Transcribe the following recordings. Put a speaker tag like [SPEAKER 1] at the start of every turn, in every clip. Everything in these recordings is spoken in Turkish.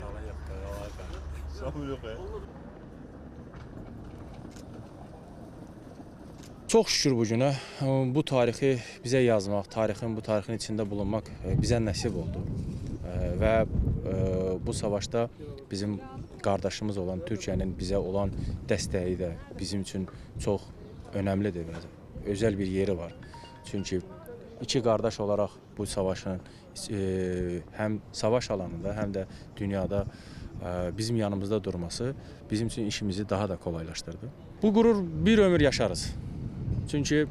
[SPEAKER 1] Yalan yok da yalan da. Şamı yok ya.
[SPEAKER 2] Çox şükür bu günə bu tarixi bizə yazmaq, bu tarixin içində bulunmaq bizə nəsib oldu. Və bu savaşda bizim qardaşımız olan Türkiyənin bizə olan dəstəyi də bizim üçün çox önəmlidir və özəl bir yeri var. Çünki iki qardaş olaraq bu savaşın həm savaş alanında, həm də dünyada bizim yanımızda durması bizim üçün işimizi daha da kolaylaşdırdı. Bu qürur bir ömür yaşarız. Çünkü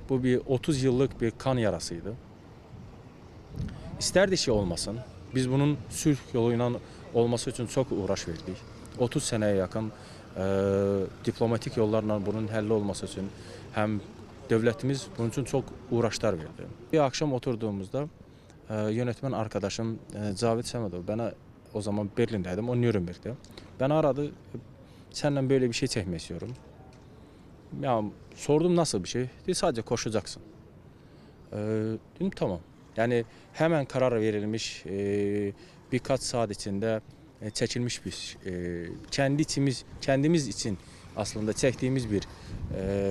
[SPEAKER 2] bu bir 30 yıllık bir kan yarasıydı. İsterdik ki olmasın. Biz bunun sülh yoluyla olması için çok uğraş verdik. 30 seneye yakın diplomatik yollarla bunun həlli olması için hem devletimiz bunun için çok uğraşlar verdi. Bir akşam oturduğumuzda yönetmen arkadaşım Cavid Səmədov, bana o zaman Berlin'deydim, o Nürnberg'de. Beni aradı, seninle böyle bir şey çekmek istiyorum. Ya sordum nasıl bir şey? Dedi sadece koşacaksın. Dedim tamam. Yani hemen karar verilmiş, birkaç saat içinde çekilmiş bir kendimiz için aslında çektiğimiz bir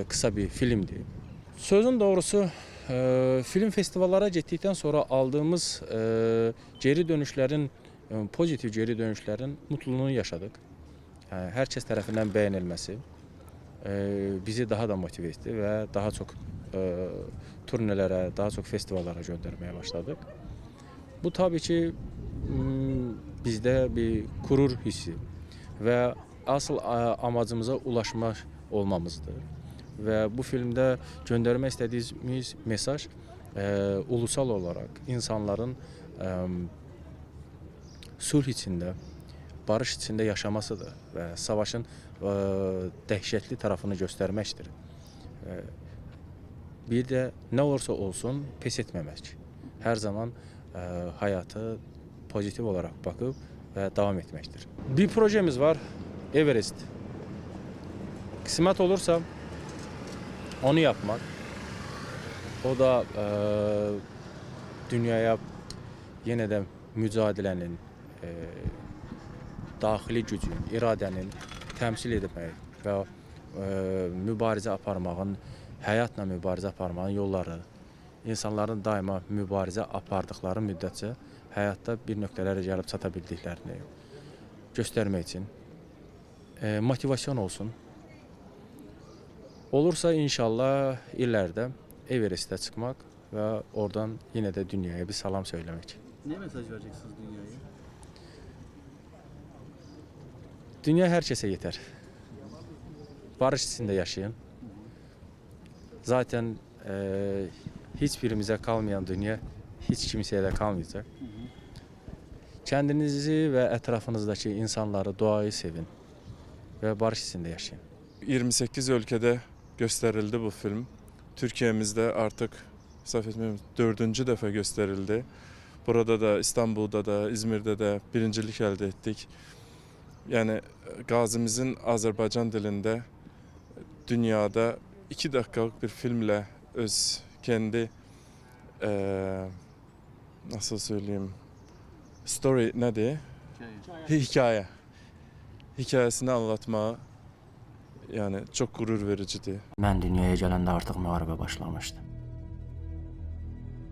[SPEAKER 2] kısa bir filmdi. Sözün doğrusu film festivallara gittikten sonra aldığımız geri dönüşlerin, pozitif geri dönüşlerin mutluluğunu yaşadık. Yani herkes tarafından beğenilmesi bizi daha da motive etti ve daha çok turnelere, daha çok festivallara göndermeye başladık. Bu tabii ki bizde bir gurur hissi ve asıl amacımıza ulaşma olmamızdır. Ve bu filmde göndermek istediğimiz mesaj ulusal olarak insanların sulh içinde, barış içinde yaşamasıdır ve savaşın dehşetli tarafını göstermektir. Bir de ne olursa olsun pes etmemek. Her zaman hayatı pozitif olarak bakıp ve devam etmektir. Bir projemiz var, Everest. Kısmet olursa onu yapmak. O da dünyaya yeniden mücadelenin, daxili gücün, iradənin təmsil etmək və mübarizə aparmağın, həyatla mübarizə aparmağın yolları, insanların daima mübarizə apardıqları müddətcə həyatda bir nöqtələrə gəlib çata bildiklərini göstərmək üçün motivasyon olsun. Olursa inşallah illərdə Everest'e çıkmak və oradan yine de dünyaya bir salam söylemek.
[SPEAKER 3] Ne mesaj vereceksiniz dünyaya?
[SPEAKER 2] Dünya herkese yeter. Barış içinde yaşayın. Zaten hiçbirimize kalmayan dünya hiç kimseye de kalmayacak. Kendinizi ve etrafınızdaki insanları, doğayı sevin ve barış içinde yaşayın.
[SPEAKER 4] 28 ülkede gösterildi bu film. Türkiye'mizde artık saf etmiyorum 4. defa gösterildi. Burada da, İstanbul'da da, İzmir'de de birincilik elde ettik. Yani gazimizin Azerbaycan dilinde dünyada 2 dakikalık bir filmle öz kendi nasıl söyleyeyim story nedir? Hikayesini anlatma yani çok gurur vericidir.
[SPEAKER 5] Mən dünyaya gələndə artıq müharibə başlamışdı.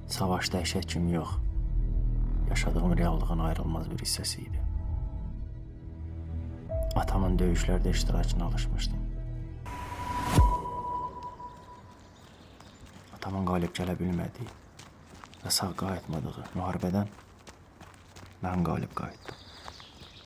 [SPEAKER 5] Savaş dəhşət kimi yox, yaşadığım reallığın ayrılmaz bir hissəsi idi. Atamın döyüşlərdə iştirakına alışmışdım. Atamın qalib gələ bilmədiyi və sağ qayıtmadığı müharibədən mən qalib qayıtdım.